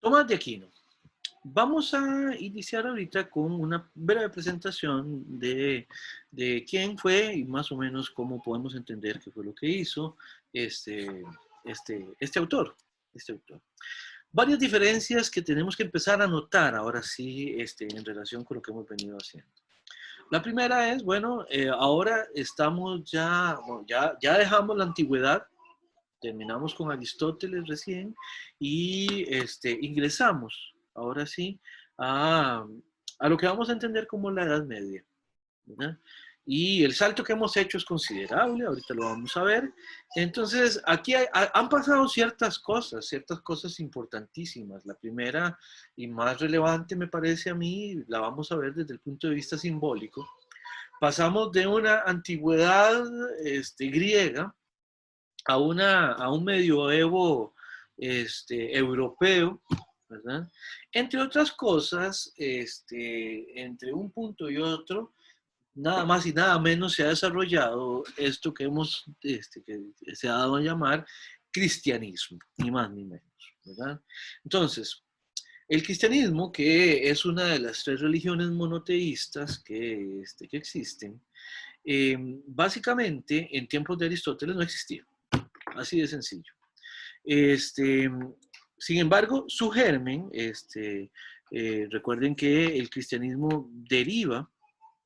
Tomás de Aquino. Vamos a iniciar ahorita con una breve presentación de quién fue y más o menos cómo podemos entender qué fue lo que hizo este, este autor. Este autor. Varias diferencias que tenemos que empezar a notar ahora sí en relación con lo que hemos venido haciendo. La primera es, bueno, ahora estamos ya, bueno, ya dejamos la antigüedad, terminamos con Aristóteles recién y ingresamos, ahora sí, a, a lo que vamos a entender como la Edad Media, ¿verdad? Y el salto que hemos hecho es considerable, ahorita lo vamos a ver. Entonces, aquí han pasado ciertas cosas importantísimas. La primera y más relevante, me parece a mí, la vamos a ver desde el punto de vista simbólico. Pasamos de una antigüedad griega a un medioevo europeo, ¿verdad? Entre otras cosas, entre un punto y otro, nada más y nada menos se ha desarrollado esto que que se ha dado a llamar cristianismo, ni más ni menos, ¿verdad? Entonces, el cristianismo, que es una de las tres religiones monoteístas que existen, básicamente en tiempos de Aristóteles no existía, así de sencillo. Este, Sin embargo, su germen, recuerden que el cristianismo deriva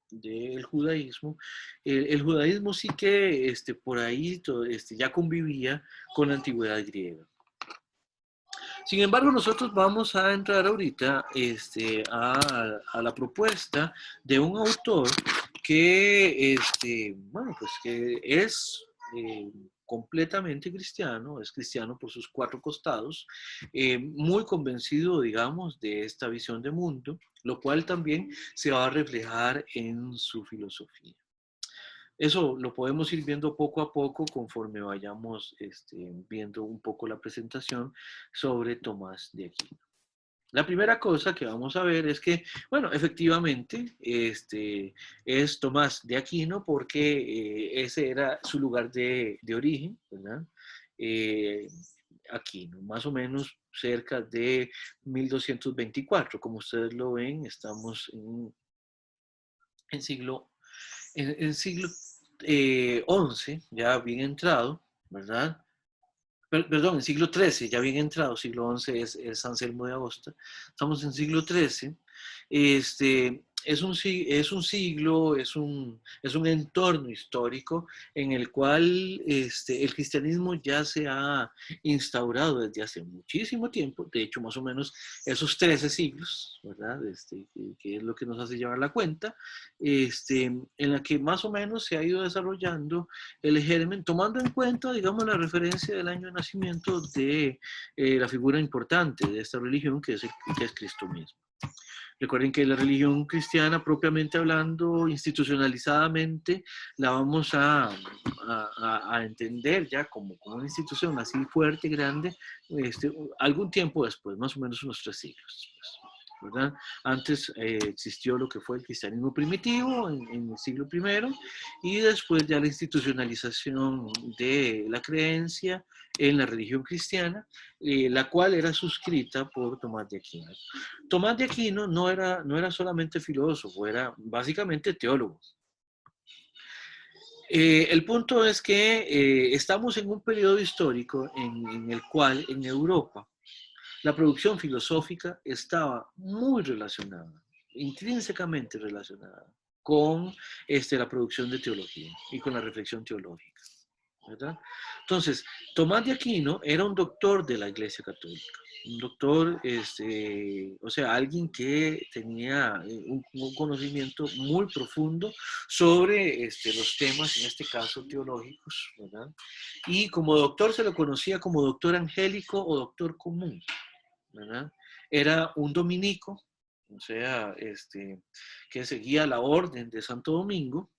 del judaísmo. El judaísmo sí que por ahí ya convivía con la antigüedad griega. Sin embargo, nosotros vamos a entrar ahorita a la propuesta de un autor que, bueno, pues que es completamente cristiano, es cristiano por sus cuatro costados, muy convencido, digamos, de esta visión de mundo, lo cual también se va a reflejar en su filosofía. Eso lo podemos ir viendo poco a poco conforme vayamos viendo un poco la presentación sobre Tomás de Aquino. La primera cosa que vamos a ver es que, bueno, efectivamente, es Tomás de Aquino porque ese era su lugar de origen, ¿verdad? Eh, Aquino, más o menos cerca de 1224. Como ustedes lo ven, estamos en siglo en siglo XI, ya bien entrado, ¿verdad? Perdón, en siglo XIII, ya bien entrado, siglo XI es Anselmo de Aosta, estamos en siglo XIII, es un siglo, es un entorno histórico en el cual el cristianismo ya se ha instaurado desde hace muchísimo tiempo, de hecho más o menos esos 13 siglos, ¿verdad? Que es lo que nos hace llevar la cuenta, en la que más o menos se ha ido desarrollando el germen, tomando en cuenta, digamos, la referencia del año de nacimiento de la figura importante de esta religión, que es Cristo mismo. Recuerden que la religión cristiana, propiamente hablando, institucionalizadamente, la vamos a entender ya como una institución así fuerte, grande, algún tiempo después, más o menos unos 3 siglos después. ¿Verdad? Antes existió lo que fue el cristianismo primitivo en el siglo I y después ya la institucionalización de la creencia en la religión cristiana, la cual era suscrita por Tomás de Aquino. Tomás de Aquino no era solamente filósofo, era básicamente teólogo. El punto es que estamos en un periodo histórico en el cual en Europa la producción filosófica estaba muy relacionada, intrínsecamente relacionada con la producción de teología y con la reflexión teológica, ¿verdad? Entonces, Tomás de Aquino era un doctor de la Iglesia Católica, un doctor, o sea, alguien que tenía un conocimiento muy profundo sobre los temas, en este caso teológicos, ¿verdad? Y como doctor se lo conocía como doctor angélico o doctor común, ¿verdad? Era un dominico, o sea, que seguía la orden de Santo Domingo,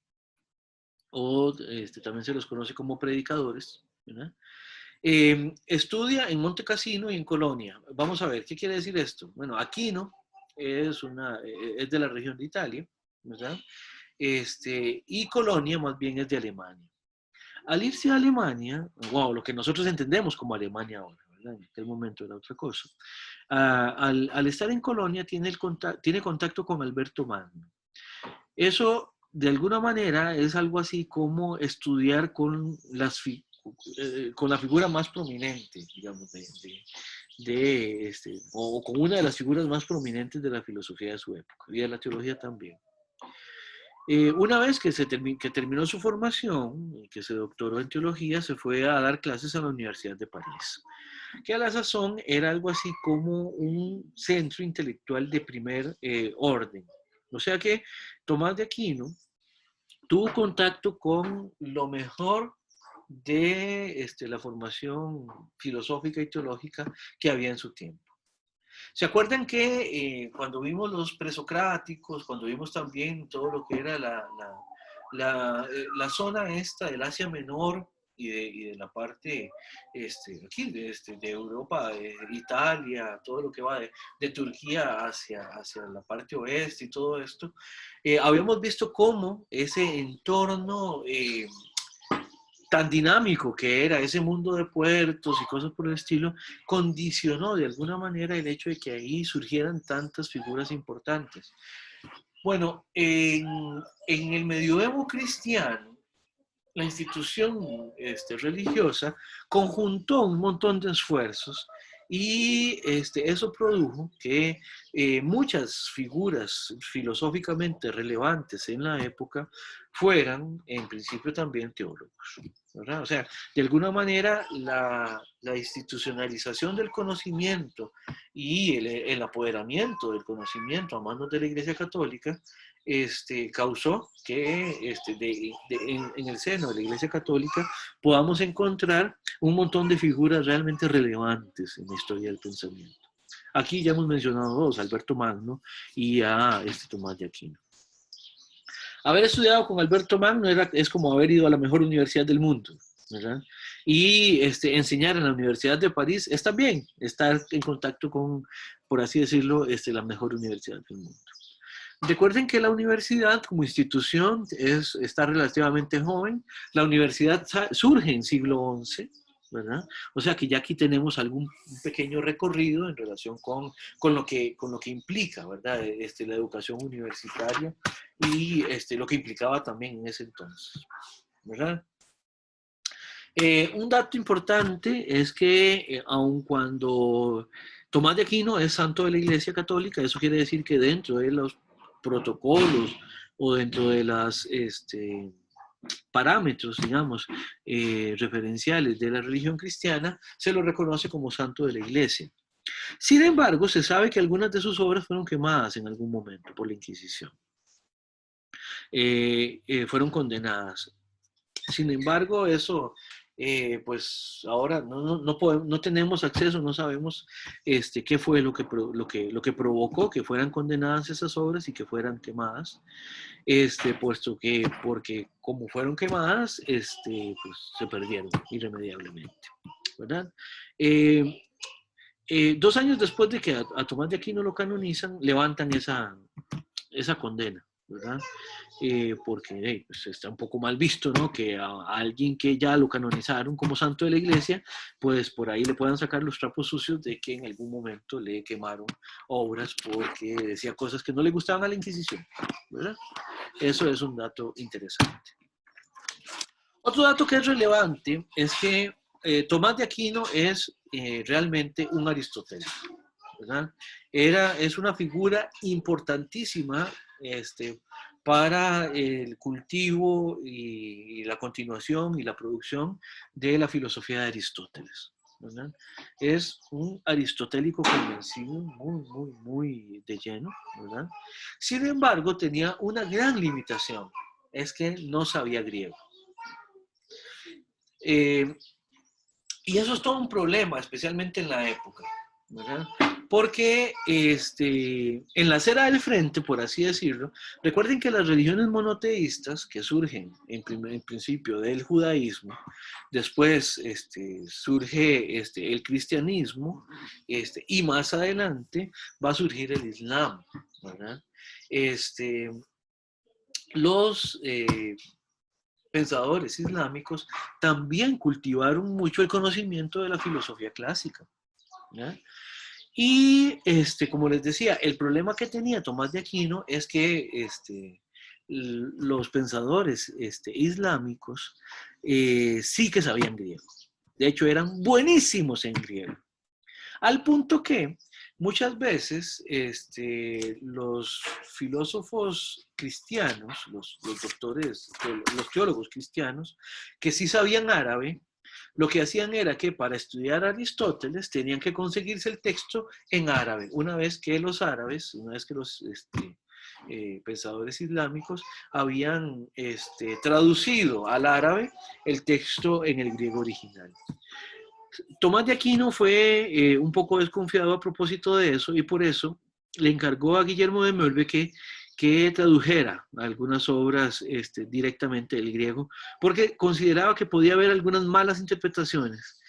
o también se los conoce como predicadores, ¿verdad? Estudia en Monte Cassino y en Colonia. Vamos a ver, ¿qué quiere decir esto? Bueno, Aquino es de la región de Italia, ¿verdad? Y Colonia más bien es de Alemania. Al irse a Alemania, wow, lo que nosotros entendemos como Alemania ahora, ¿verdad? En aquel momento era otra cosa. Al estar en Colonia tiene contacto con Alberto Magno. Eso, de alguna manera, es algo así como estudiar con la figura más prominente, digamos, o con una de las figuras más prominentes de la filosofía de su época y de la teología también. Una vez que terminó su formación y que se doctoró en teología, se fue a dar clases a la Universidad de París, que a la sazón era algo así como un centro intelectual de primer orden. O sea que Tomás de Aquino tuvo contacto con lo mejor de la formación filosófica y teológica que había en su tiempo. ¿Se acuerdan que cuando vimos los presocráticos, cuando vimos también todo lo que era la zona esta del Asia Menor y de la parte aquí de Europa, Italia, todo lo que va de Turquía hacia la parte oeste y todo esto, habíamos visto cómo ese entorno tan dinámico que era ese mundo de puertos y cosas por el estilo, condicionó de alguna manera el hecho de que ahí surgieran tantas figuras importantes. Bueno, en el medioevo cristiano, la institución religiosa conjuntó un montón de esfuerzos y eso produjo que muchas figuras filosóficamente relevantes en la época fueran en principio también teólogos, ¿verdad? O sea, de alguna manera la institucionalización del conocimiento y el apoderamiento del conocimiento a manos de la Iglesia Católica causó que en el seno de la Iglesia Católica podamos encontrar un montón de figuras realmente relevantes en la historia del pensamiento. Aquí ya hemos mencionado dos, Alberto Magno y a Tomás de Aquino. Haber estudiado con Alberto Magno es como haber ido a la mejor universidad del mundo, ¿verdad? Y enseñar en la Universidad de París es también estar en contacto con, por así decirlo, la mejor universidad del mundo. Recuerden que la universidad como institución está relativamente joven. La universidad surge en siglo XI, ¿verdad? O sea que ya aquí tenemos un pequeño recorrido en relación con lo que implica, ¿verdad? La educación universitaria y lo que implicaba también en ese entonces, ¿verdad? Un dato importante es que aun cuando Tomás de Aquino es santo de la Iglesia Católica, eso quiere decir que dentro de los protocolos o dentro de las parámetros, digamos, referenciales de la religión cristiana, se lo reconoce como santo de la Iglesia. Sin embargo, se sabe que algunas de sus obras fueron quemadas en algún momento por la Inquisición. Fueron condenadas. Sin embargo, eso, pues ahora no tenemos acceso, no sabemos qué fue lo que provocó que fueran condenadas esas obras y que fueran quemadas, puesto que, porque como fueron quemadas, pues se perdieron irremediablemente, ¿verdad? 2 años después de que a Tomás de Aquino lo canonizan, levantan esa condena, ¿verdad? Porque pues está un poco mal visto, ¿no? Que a alguien que ya lo canonizaron como santo de la Iglesia, pues por ahí le puedan sacar los trapos sucios de que en algún momento le quemaron obras porque decía cosas que no le gustaban a la Inquisición, ¿verdad? Eso es un dato interesante. Otro dato que es relevante es que Tomás de Aquino es realmente un aristotélico, ¿verdad? Es una figura importantísima para el cultivo y la continuación y la producción de la filosofía de Aristóteles, ¿verdad? Es un aristotélico convencido, muy de lleno, ¿verdad? Sin embargo, tenía una gran limitación, es que no sabía griego. Y eso es todo un problema, especialmente en la época, ¿verdad? Porque en la acera del frente, por así decirlo, recuerden que las religiones monoteístas que surgen en principio del judaísmo, después surge el cristianismo, y más adelante va a surgir el islam, ¿verdad? Los pensadores islámicos también cultivaron mucho el conocimiento de la filosofía clásica, ¿ya? Y como les decía, el problema que tenía Tomás de Aquino es que los pensadores islámicos sí que sabían griego. De hecho, eran buenísimos en griego. Al punto que muchas veces los filósofos cristianos, los doctores, los teólogos cristianos, que sí sabían árabe, lo que hacían era que para estudiar a Aristóteles tenían que conseguirse el texto en árabe. Una vez que los árabes, una vez que los pensadores islámicos habían traducido al árabe el texto en el griego original. Tomás de Aquino fue un poco desconfiado a propósito de eso y por eso le encargó a Guillermo de Moelbe que tradujera algunas obras directamente del griego, porque consideraba que podía haber algunas malas interpretaciones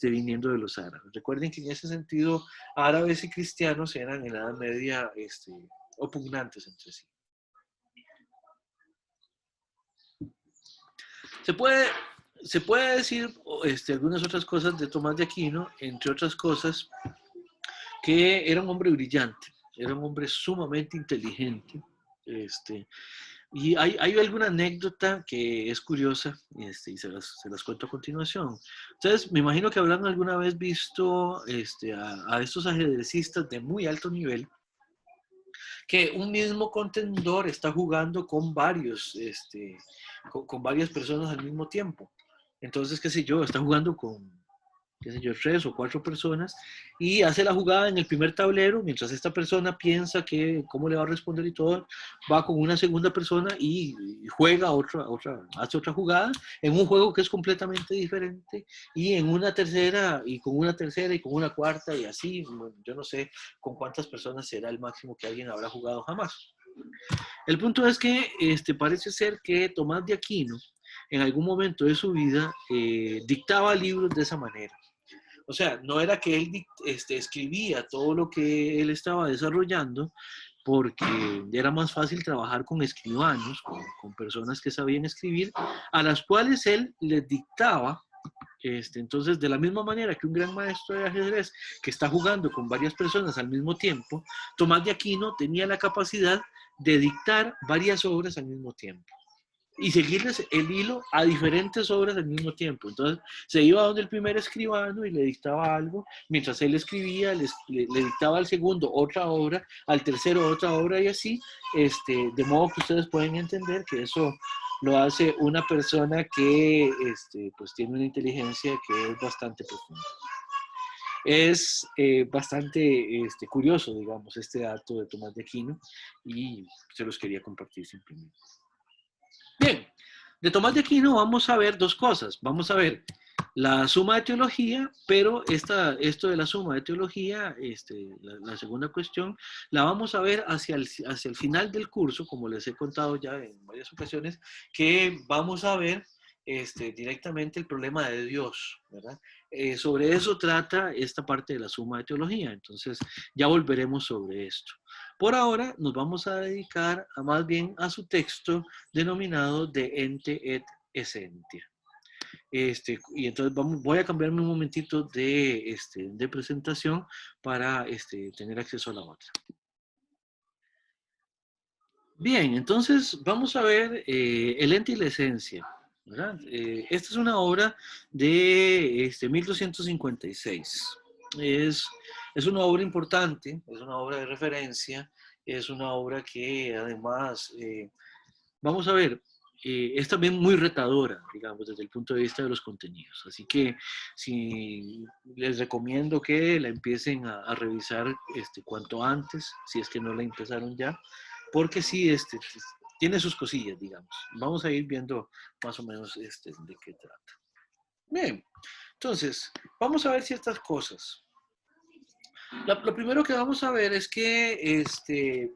viniendo de los árabes. Recuerden que en ese sentido árabes y cristianos eran en la Edad Media opugnantes entre sí. Se puede decir algunas otras cosas de Tomás de Aquino, entre otras cosas, que era un hombre brillante, era un hombre sumamente inteligente. Y hay alguna anécdota que es curiosa y se las cuento a continuación. Ustedes me imagino que habrán alguna vez visto a estos ajedrecistas de muy alto nivel que un mismo contendor está jugando con con varias personas al mismo tiempo. Entonces, qué sé yo, está jugando con, qué sé yo, 3 o 4 personas y hace la jugada en el primer tablero, mientras esta persona piensa que cómo le va a responder y todo, va con una segunda persona y juega hace otra jugada en un juego que es completamente diferente y en una tercera y con una tercera y con una cuarta y así, bueno, yo no sé con cuántas personas será el máximo que alguien habrá jugado jamás. El punto es que parece ser que Tomás de Aquino en algún momento de su vida dictaba libros de esa manera. O sea, no era que él escribía todo lo que él estaba desarrollando, porque era más fácil trabajar con escribanos, con personas que sabían escribir, a las cuales él les dictaba. Entonces, de la misma manera que un gran maestro de ajedrez que está jugando con varias personas al mismo tiempo, Tomás de Aquino tenía la capacidad de dictar varias obras al mismo tiempo y seguirles el hilo a diferentes obras al mismo tiempo. Entonces se iba donde el primer escribano y le dictaba algo, mientras él escribía, le dictaba al segundo otra obra, al tercero otra obra y así, de modo que ustedes pueden entender que eso lo hace una persona que pues tiene una inteligencia que es bastante profunda. Es bastante curioso, digamos, este dato de Tomás de Aquino y se los quería compartir simplemente. Bien, de Tomás de Aquino vamos a ver 2 cosas. Vamos a ver la suma de teología, pero esto de la suma de teología, la segunda cuestión, la vamos a ver hacia el final del curso, como les he contado ya en varias ocasiones, que vamos a ver directamente el problema de Dios, ¿verdad? Sobre eso trata esta parte de la suma de teología, entonces ya volveremos sobre esto. Por ahora nos vamos a dedicar más bien a su texto denominado De Ente et Essentia. Y entonces voy a cambiarme un momentito de presentación para tener acceso a la otra. Bien, entonces vamos a ver El Ente y la Esencia, ¿verdad? Esta es una obra de 1256. Es una obra importante, es una obra de referencia, es una obra que además, vamos a ver, es también muy retadora, digamos, desde el punto de vista de los contenidos. Así que si les recomiendo que la empiecen a revisar cuanto antes, si es que no la empezaron ya, porque sí, tiene sus cosillas, digamos. Vamos a ir viendo más o menos de qué trata. Bien, entonces, vamos a ver ciertas cosas. Lo primero que vamos a ver es que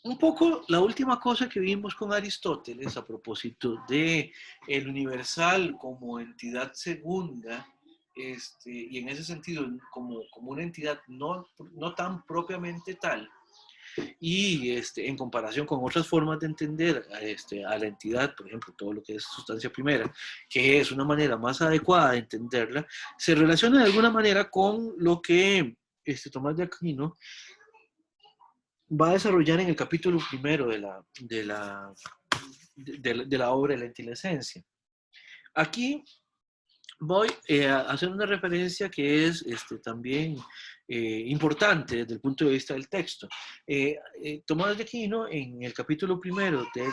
un poco la última cosa que vimos con Aristóteles a propósito de el universal como entidad segunda, y en ese sentido como una entidad no tan propiamente tal, y en comparación con otras formas de entender a la entidad, por ejemplo, todo lo que es sustancia primera, que es una manera más adecuada de entenderla, se relaciona de alguna manera con lo que Tomás de Aquino va a desarrollar en el capítulo primero de la obra de la inteligencia. Aquí voy a hacer una referencia que es también importante desde el punto de vista del texto. Tomás de Aquino, en el capítulo primero de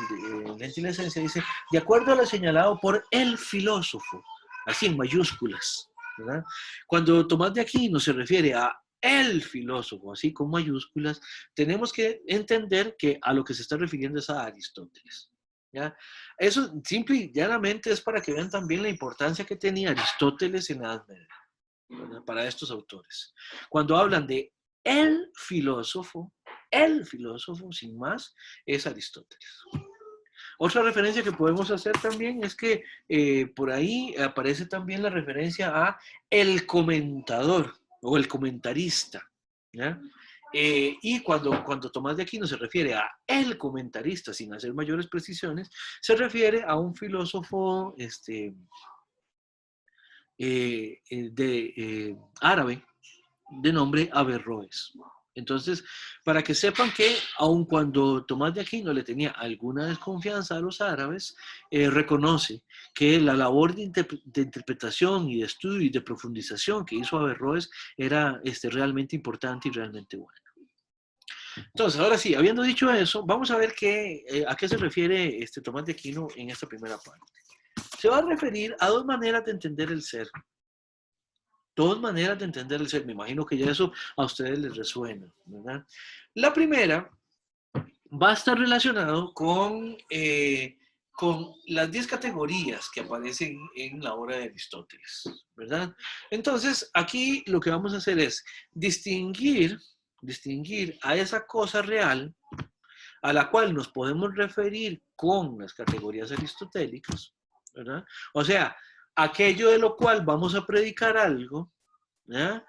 la inteligencia, dice, de acuerdo a lo señalado por el filósofo, así en mayúsculas, ¿verdad? Cuando Tomás de Aquino se refiere a el filósofo, así con mayúsculas, tenemos que entender que a lo que se está refiriendo es a Aristóteles. ¿Ya? Eso simple y llanamente es para que vean también la importancia que tenía Aristóteles en la Edad Media, ¿verdad? Para estos autores. Cuando hablan de el filósofo, sin más, es Aristóteles. Otra referencia que podemos hacer también es que por ahí aparece también la referencia a el comentador o el comentarista, ¿ya? Y cuando Tomás de Aquino se refiere a el comentarista, sin hacer mayores precisiones, se refiere a un filósofo árabe de nombre Averroes. Entonces, para que sepan que aun cuando Tomás de Aquino le tenía alguna desconfianza a los árabes, reconoce que la labor de interpretación y de estudio y de profundización que hizo Averroes era realmente importante y realmente buena. Entonces, ahora sí, habiendo dicho eso, vamos a ver a qué se refiere Tomás de Aquino en esta primera parte. Se va a referir a dos maneras de entender el ser. Dos maneras de entender el ser. Me imagino que ya eso a ustedes les resuena, ¿verdad? La primera va a estar relacionado con las 10 categorías que aparecen en la obra de Aristóteles, ¿verdad? Entonces, aquí lo que vamos a hacer es distinguir a esa cosa real a la cual nos podemos referir con las categorías aristotélicas, ¿verdad? O sea, aquello de lo cual vamos a predicar algo, ¿ya?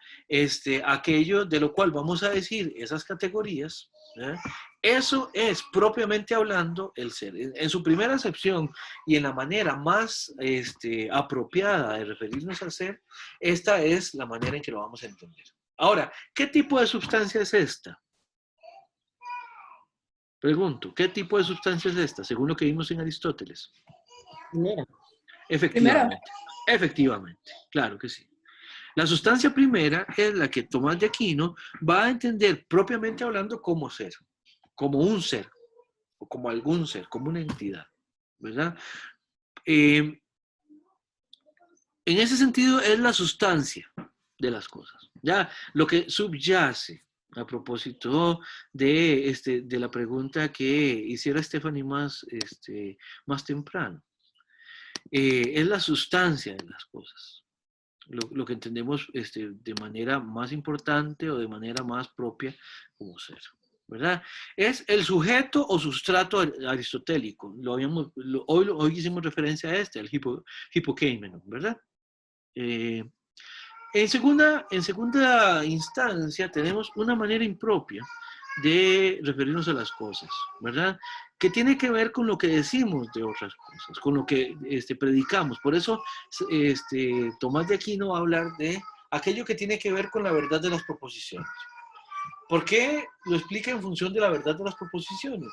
Aquello de lo cual vamos a decir esas categorías, ¿ya? Eso es, propiamente hablando, el ser. En su primera acepción y en la manera más apropiada de referirnos al ser, esta es la manera en que lo vamos a entender. Ahora, ¿qué tipo de sustancia es esta? Pregunto, ¿qué tipo de sustancia es esta, según lo que vimos en Aristóteles? Primera. Efectivamente, efectivamente, claro que sí. La sustancia primera es la que Tomás de Aquino va a entender propiamente hablando como ser, como un ser, o como algún ser, como una entidad, ¿verdad? En ese sentido es la sustancia de las cosas, ya lo que subyace. A propósito de la pregunta que hiciera Stephanie más temprano. Es la sustancia de las cosas. Lo que entendemos de manera más importante o de manera más propia como ser, ¿verdad? Es el sujeto o sustrato aristotélico. Hoy hicimos referencia a al hipokeimenon, ¿verdad? En segunda instancia tenemos una manera impropia de referirnos a las cosas, ¿verdad? Que tiene que ver con lo que decimos de otras cosas, con lo que predicamos. Por eso Tomás de Aquino va a hablar de aquello que tiene que ver con la verdad de las proposiciones. ¿Por qué lo explica en función de la verdad de las proposiciones?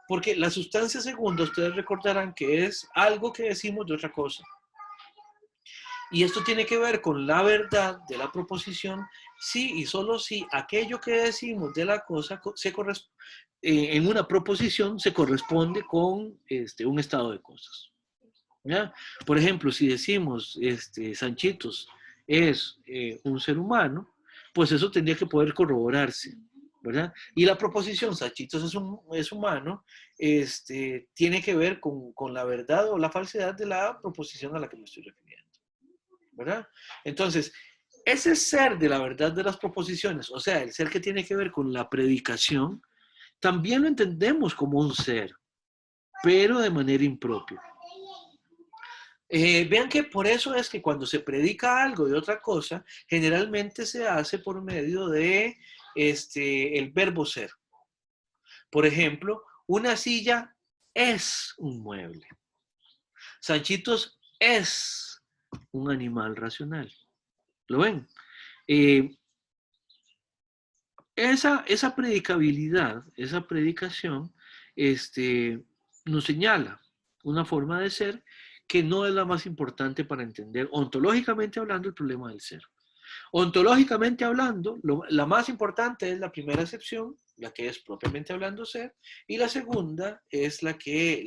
Porque la sustancia segunda, ustedes recordarán que es algo que decimos de otra cosa. Y esto tiene que ver con la verdad de la proposición, sí y solo si aquello que decimos de la cosa en una proposición se corresponde con un estado de cosas. ¿Ya? Por ejemplo, si decimos Sanchitos es un ser humano, pues eso tendría que poder corroborarse, ¿verdad? Y la proposición Sanchitos es humano tiene que ver con la verdad o la falsedad de la proposición a la que me estoy refiriendo, ¿verdad? Entonces, ese ser de la verdad de las proposiciones, o sea, el ser que tiene que ver con la predicación, también lo entendemos como un ser, pero de manera impropia. Vean que por eso es que cuando se predica algo de otra cosa, generalmente se hace por medio de el verbo ser. Por ejemplo, una silla es un mueble. Sanchitos es un animal racional. ¿Lo ven? Esa predicabilidad, esa predicación, nos señala una forma de ser que no es la más importante para entender, ontológicamente hablando, el problema del ser. Ontológicamente hablando, la más importante es la primera acepción, la que es propiamente hablando ser, y la segunda es la que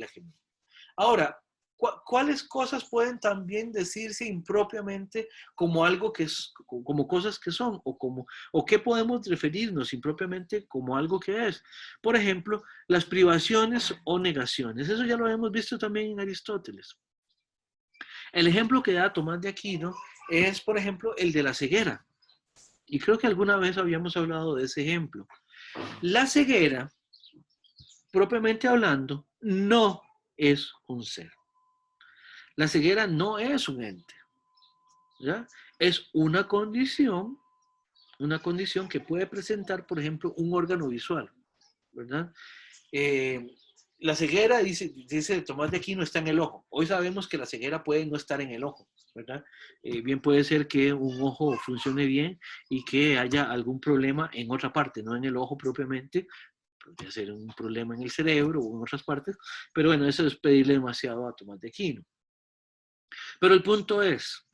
Ahora, ¿cuáles cosas pueden también decirse impropiamente como algo que es, como cosas que son, o qué podemos referirnos impropiamente como algo que es? Por ejemplo, las privaciones o negaciones. Eso ya lo hemos visto también en Aristóteles. El ejemplo que da Tomás de Aquino es, por ejemplo, el de la ceguera. Y creo que alguna vez habíamos hablado de ese ejemplo. La ceguera, propiamente hablando, no es un ser. La ceguera no es un ente, ¿ya? Es una condición que puede presentar, por ejemplo, un órgano visual, ¿verdad? La ceguera, dice Tomás de Aquino, está en el ojo. Hoy sabemos que la ceguera puede no estar en el ojo, ¿verdad? Bien puede ser que un ojo funcione bien y que haya algún problema en otra parte, no en el ojo propiamente. Podría ser un problema en el cerebro o en otras partes, pero bueno, eso es pedirle demasiado a Tomás de Aquino. Pero el punto es,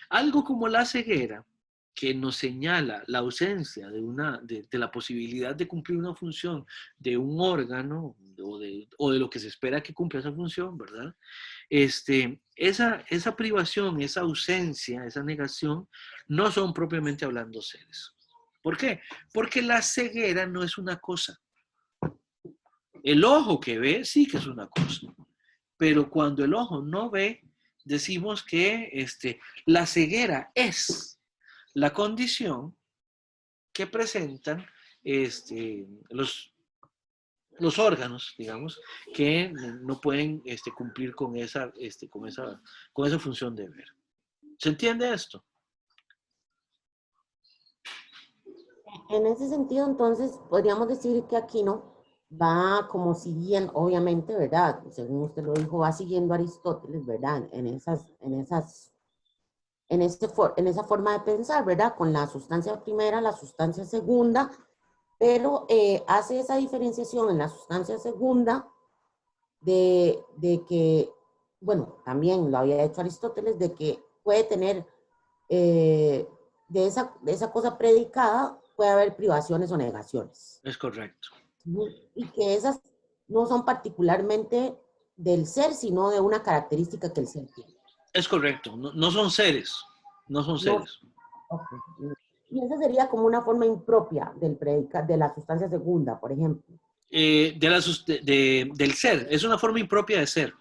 algo como la ceguera, que nos señala la ausencia de la posibilidad de cumplir una función de un órgano o de lo que se espera que cumpla esa función, ¿verdad? Esa privación, esa ausencia, esa negación, no son propiamente hablando seres. ¿Por qué? Porque la ceguera no es una cosa. El ojo que ve sí que es una cosa, pero cuando el ojo no ve, decimos que la ceguera es la condición que presentan los órganos, digamos, que no pueden cumplir con esa función de ver. ¿Se entiende esto? En ese sentido, entonces, podríamos decir que Aquino va como siguiendo, obviamente, ¿verdad? Según usted lo dijo, va siguiendo a Aristóteles, ¿verdad? En esa forma de pensar, ¿verdad? Con la sustancia primera, la sustancia segunda, pero hace esa diferenciación en la sustancia segunda de que, bueno, también lo había hecho Aristóteles, de que puede tener, de esa cosa predicada, puede haber privaciones o negaciones. Es correcto. Y que esas no son particularmente del ser, sino de una característica que el ser tiene. Es correcto, no son seres, no son No, seres. okay. Y esa sería como una forma impropia de la sustancia segunda, por ejemplo. Del ser, es una forma impropia de ser.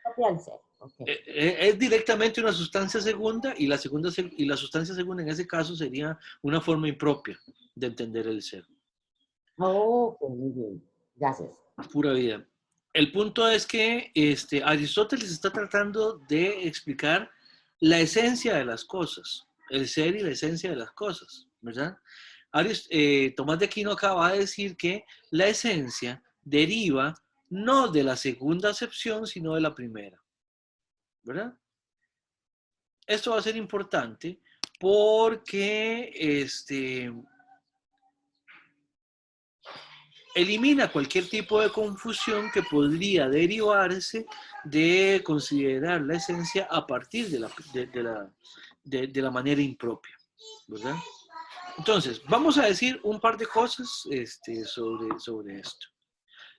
Propia del ser, okay. Es directamente una sustancia segunda y la sustancia segunda en ese caso sería una forma impropia de entender el ser. Oh, ok, muy bien. Gracias. Pura vida. El punto es que Aristóteles está tratando de explicar la esencia de las cosas, el ser y la esencia de las cosas, ¿verdad? Tomás de Aquino acaba de decir que la esencia deriva no de la segunda acepción, sino de la primera, ¿verdad? Esto va a ser importante porque elimina cualquier tipo de confusión que podría derivarse de considerar la esencia a partir de la manera impropia, ¿verdad? Entonces, vamos a decir un par de cosas sobre esto.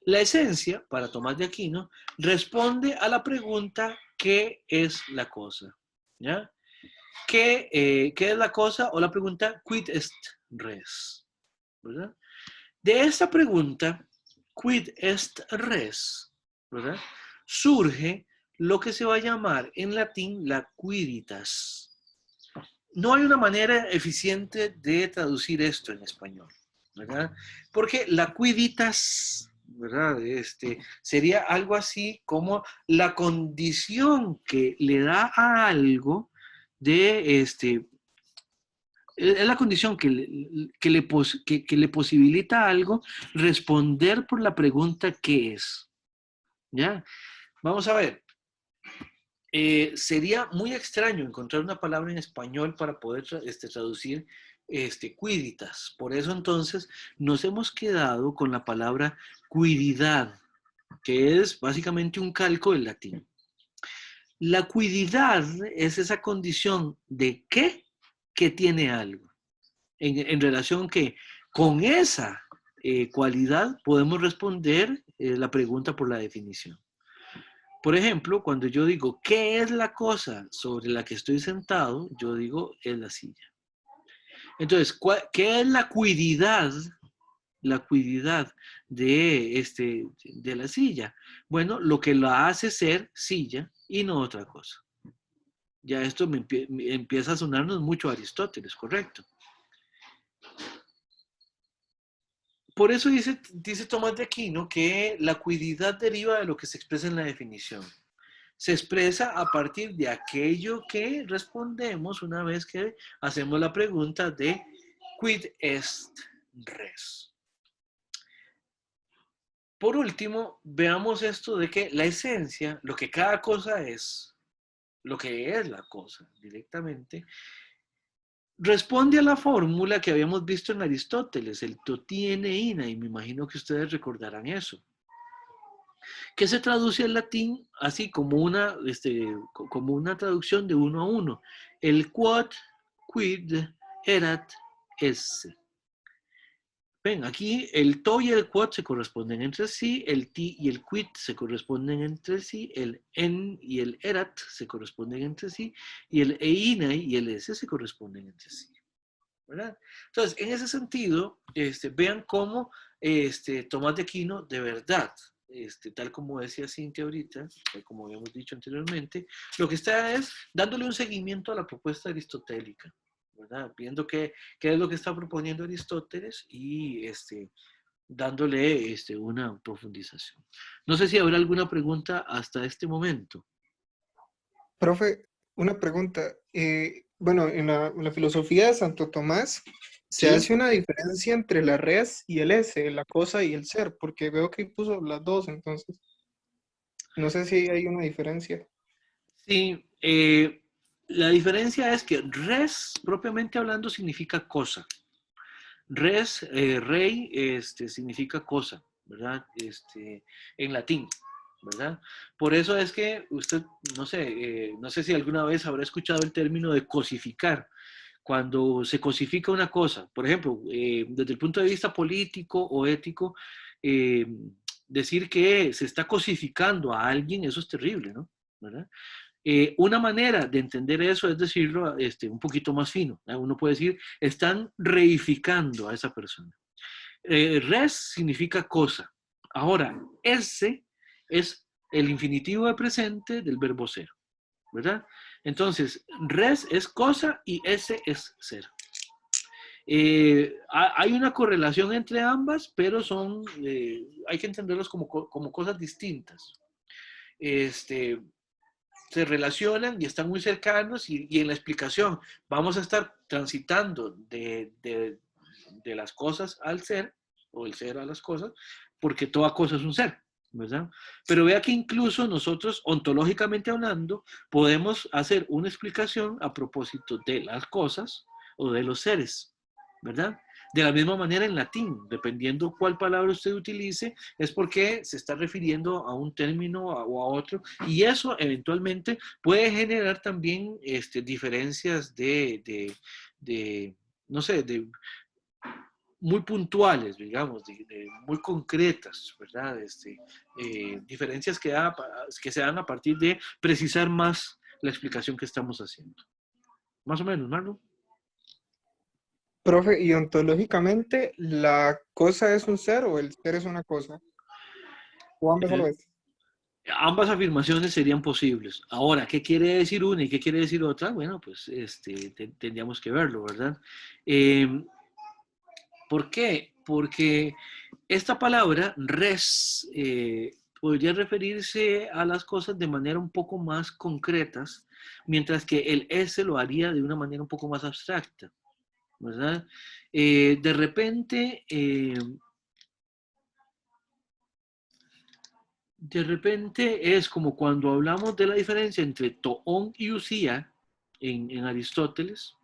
La esencia, para Tomás de Aquino, responde a la pregunta ¿qué es la cosa? ¿Ya? ¿Qué es la cosa? O la pregunta quid est res, ¿verdad? De esta pregunta, quid est res, ¿verdad? Surge lo que se va a llamar en latín la quiditas. No hay una manera eficiente de traducir esto en español, ¿verdad? Porque la quiditas, ¿verdad? Sería algo así como la condición que le da a algo de Es la condición que le posibilita a algo responder por la pregunta ¿qué es? ¿Ya? Vamos a ver. Sería muy extraño encontrar una palabra en español para poder traducir cuiditas. Por eso entonces nos hemos quedado con la palabra cuididad, que es básicamente un calco del latín. La cuididad es esa condición de que tiene algo. En relación que con esa cualidad podemos responder la pregunta por la definición. Por ejemplo, cuando yo digo, ¿qué es la cosa sobre la que estoy sentado? Yo digo, es la silla. Entonces, ¿qué es la cuididad? La cuididad de la silla. Bueno, lo que la hace ser silla y no otra cosa. Ya esto me empieza a sonarnos mucho a Aristóteles, ¿correcto? Por eso dice Tomás de Aquino que la cuididad deriva de lo que se expresa en la definición. Se expresa a partir de aquello que respondemos una vez que hacemos la pregunta de quid est res. Por último, veamos esto de que la esencia, lo que cada cosa es, lo que es la cosa directamente, responde a la fórmula que habíamos visto en Aristóteles, el totieneina, y me imagino que ustedes recordarán eso, que se traduce al latín así como una traducción de uno a uno. El quod, quid, erat, esse. Ven, aquí el to y el quod se corresponden entre sí, el ti y el quid se corresponden entre sí, el en y el erat se corresponden entre sí, y el eina y el esse se corresponden entre sí. ¿Verdad? Entonces, en ese sentido, vean cómo Tomás de Aquino, de verdad, tal como decía Cintia ahorita, tal como habíamos dicho anteriormente, lo que está es dándole un seguimiento a la propuesta aristotélica, ¿verdad? Viendo qué es lo que está proponiendo Aristóteles y dándole una profundización. No sé si habrá alguna pregunta hasta este momento. Profe, una pregunta. Bueno, en la filosofía de Santo Tomás se Sí, hace una diferencia entre la res y el esse, la cosa y el ser, porque veo que puso las dos, entonces no sé si hay una diferencia. sí. La diferencia es que res, propiamente hablando, significa cosa. Res, rey, significa cosa, ¿verdad? En latín, ¿verdad? Por eso es que usted, no sé si alguna vez habrá escuchado el término de cosificar. Cuando se cosifica una cosa, por ejemplo, desde el punto de vista político o ético, eh, decir que se está cosificando a alguien, eso es terrible, ¿no? ¿Verdad? Una manera de entender eso es decirlo un poquito más fino. Uno puede decir, están reificando a esa persona. Res significa cosa. Ahora, ese es el infinitivo de presente del verbo ser, ¿verdad? Entonces, res es cosa y ese es ser. Hay una correlación entre ambas, pero hay que entenderlos como cosas distintas. Se relacionan y están muy cercanos y en la explicación vamos a estar transitando de las cosas al ser o el ser a las cosas, porque toda cosa es un ser, ¿verdad? Pero vea que incluso nosotros, ontológicamente hablando, podemos hacer una explicación a propósito de las cosas o de los seres, ¿verdad? De la misma manera en latín, dependiendo cuál palabra usted utilice, es porque se está refiriendo a un término o a otro, y eso eventualmente puede generar también diferencias no sé, muy puntuales, digamos, muy concretas, ¿verdad? Diferencias que se dan a partir de precisar más la explicación que estamos haciendo. Más o menos, Marlon. Profe, y ontológicamente, ¿la cosa es un ser o el ser es una cosa? ¿O ambas a la Eh, vez? Ambas afirmaciones serían posibles. Ahora, ¿qué quiere decir una y qué quiere decir otra? Bueno, pues tendríamos que verlo, ¿verdad? Eh, ¿Por qué? Porque esta palabra, res, podría referirse a las cosas de manera un poco más concretas, mientras que el ese lo haría de una manera un poco más abstracta, ¿verdad? De repente es como cuando hablamos de la diferencia entre toón y usía en Aristóteles,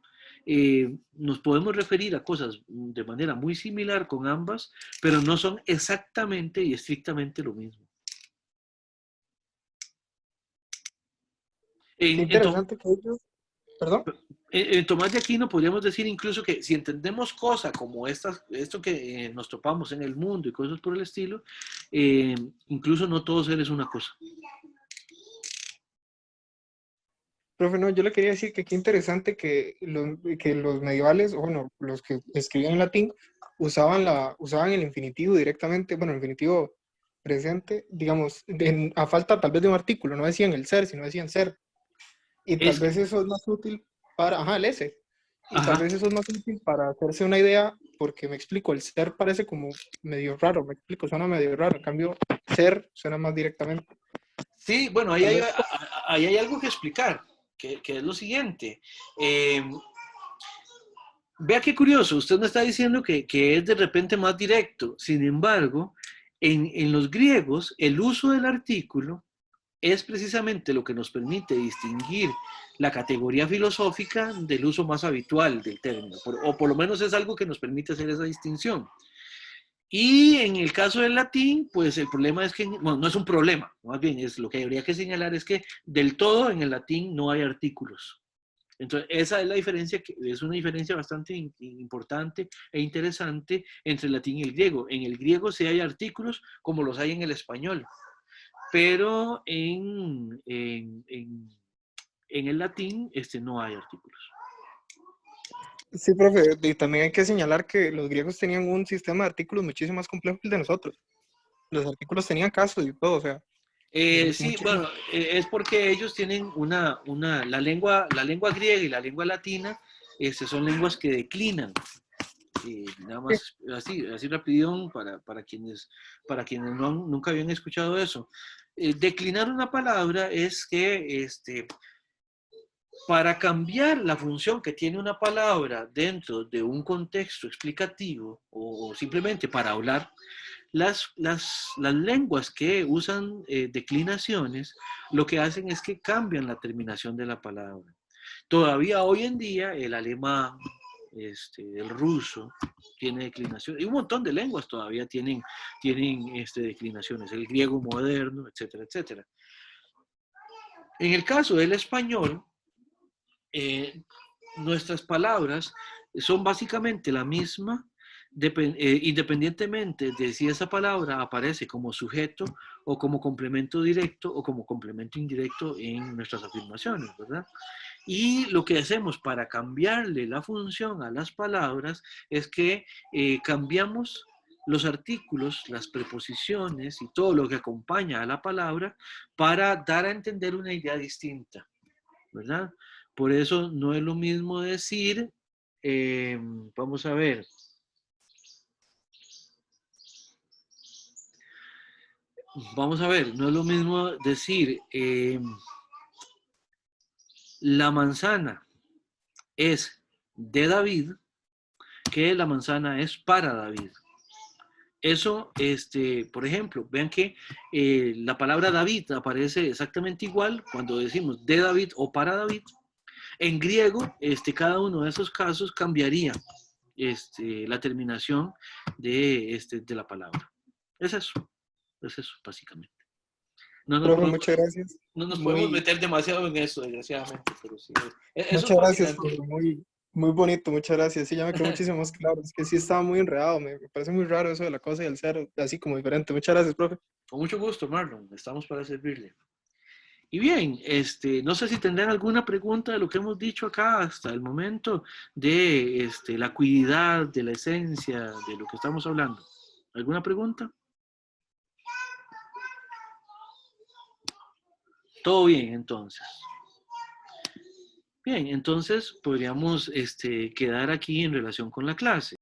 nos podemos referir a cosas de manera muy similar con ambas, pero no son exactamente y estrictamente lo mismo. Qué interesante que ellos, perdón. En Tomás de Aquino podríamos decir incluso que si entendemos cosas como esto que nos topamos en el mundo y cosas por el estilo, incluso no todo ser es una cosa. Profe, no, yo le quería decir que qué interesante que los medievales, o bueno, los que escribían en latín, usaban el infinitivo directamente, bueno, el infinitivo presente, digamos, a falta tal vez de un artículo, no decían el ser, sino decían ser. Y tal Es, vez eso es más útil para, ajá, el ese. Y tal ajá. vez eso es más útil para hacerse una idea, porque me explico, el ser parece como medio raro, me explico, suena medio raro, en cambio, ser suena más directamente. Sí, bueno, Tal vez, ahí hay algo que explicar, que es lo siguiente. Vea qué curioso, usted me está diciendo que es de repente más directo. Sin embargo, en los griegos, el uso del artículo es precisamente lo que nos permite distinguir la categoría filosófica del uso más habitual del término, o por lo menos es algo que nos permite hacer esa distinción. Y en el caso del latín, pues el problema es que, bueno, no es un problema, más bien es lo que habría que señalar es que del todo en el latín no hay artículos. Entonces, esa es la diferencia, que es una diferencia bastante importante e interesante entre el latín y el griego. En el griego sí hay artículos como los hay en el español, pero en el latín no hay artículos. sí, profe, y también hay que señalar que los griegos tenían un sistema de artículos muchísimo más complejo que el de nosotros. Los artículos tenían casos y todo, o sea, Sí, muchísimo. bueno, es porque ellos tienen la lengua griega y la lengua latina, son lenguas que declinan. Nada Sí, más así rapidito para quienes nunca habían escuchado eso. Declinar una palabra es que para cambiar la función que tiene una palabra dentro de un contexto explicativo o simplemente para hablar, las lenguas que usan declinaciones lo que hacen es que cambian la terminación de la palabra. Todavía hoy en día el alemán, el ruso tiene declinación, y un montón de lenguas todavía tienen declinaciones, el griego moderno, etcétera, etcétera. En el caso del español, nuestras palabras son básicamente la misma, independientemente de si esa palabra aparece como sujeto o como complemento directo o como complemento indirecto en nuestras afirmaciones, ¿verdad? Y lo que hacemos para cambiarle la función a las palabras es que cambiamos los artículos, las preposiciones y todo lo que acompaña a la palabra para dar a entender una idea distinta, ¿verdad? Por eso no es lo mismo decir, vamos a ver, no es lo mismo decir la manzana es de David que la manzana es para David. Eso, por ejemplo, vean que la palabra David aparece exactamente igual cuando decimos de David o para David. En griego, cada uno de esos casos cambiaría la terminación de la palabra. Es eso, básicamente. No nos profe, podemos, muchas gracias. no nos podemos Muy, meter demasiado en eso, desgraciadamente, pero sí. Eso es muchas gracias, básicamente. profe, muy bonito, muchas gracias. Sí, ya me quedó muchísimo más claro. Es que sí estaba muy enredado, me parece muy raro eso de la cosa y el ser, así como diferente. Muchas gracias, profe. Con mucho gusto, Marlon. Estamos para servirle. Y bien, no sé si tendrán alguna pregunta de lo que hemos dicho acá hasta el momento de la acuidad, de la esencia, de lo que estamos hablando. ¿Alguna pregunta? Todo bien, entonces. Bien, entonces podríamos quedar aquí en relación con la clase.